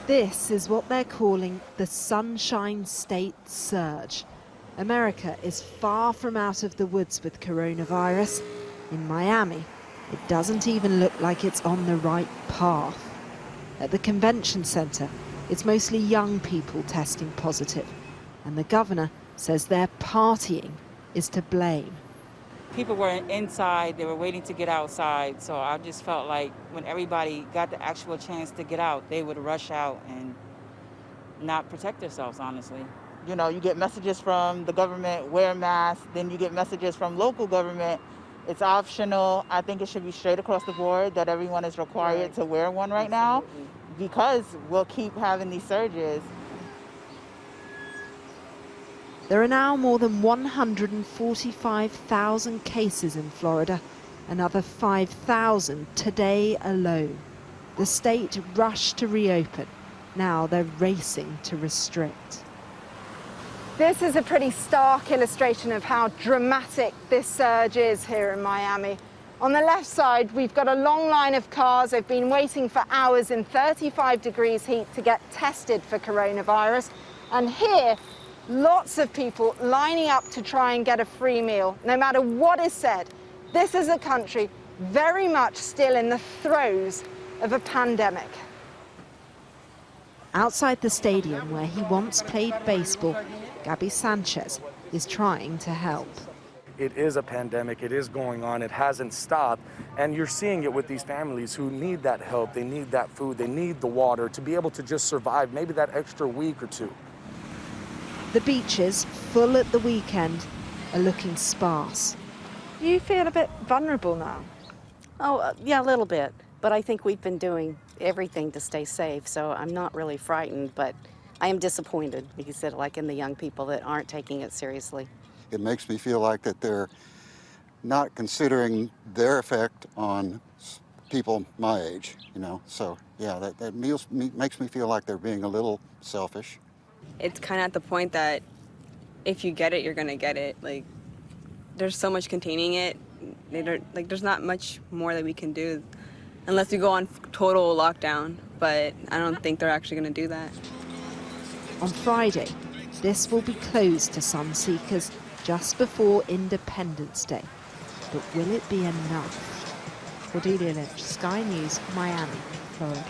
This is what they're calling the Sunshine State surge. America is far from out of the woods with coronavirus. In Miami, it doesn't even look like it's on the right path. At the convention center, it's mostly young people testing positive. And the governor says their partying is to blame. People were inside, they were waiting to get outside, so I just felt like when everybody got the actual chance to get out, they would rush out and not protect themselves, honestly. You know, you get messages from the government, wear masks, then you get messages from local government, it's optional. I think it should be straight across the board that everyone is required to wear one right now, because we'll keep having these surges. There are now more than 145,000 cases in Florida, another 5,000 today alone. The state rushed to reopen. Now they're racing to restrict. This is a pretty stark illustration of how dramatic this surge is here in Miami. On the left side, we've got a long line of cars. They've been waiting for hours in 35 degrees heat to get tested for coronavirus. And here, lots of people lining up to try and get a free meal, no matter what is said. This is a country very much still in the throes of a pandemic. Outside the stadium where he once played baseball, Gabby Sanchez is trying to help. It is a pandemic, it is going on, it hasn't stopped, and you're seeing it with these families who need that help, they need that food, they need the water to be able to just survive maybe that extra week or two. The beaches, full at the weekend, are looking sparse. You feel a bit vulnerable now? Yeah, a little bit. But I think we've been doing everything to stay safe, so I'm not really frightened, but I am disappointed, like you said, like in the young people that aren't taking it seriously. It makes me feel like that they're not considering their effect on people my age, you know. So, yeah, that makes me feel like they're being a little selfish. It's kind of at the point that if you get it, you're going to get it. Like, there's so much containing it. There's not much more that we can do unless we go on total lockdown. But I don't think they're actually going to do that. On Friday, this will be closed to some seekers just before Independence Day. But will it be enough? Cordelia Lynch, Sky News, Miami, Florida.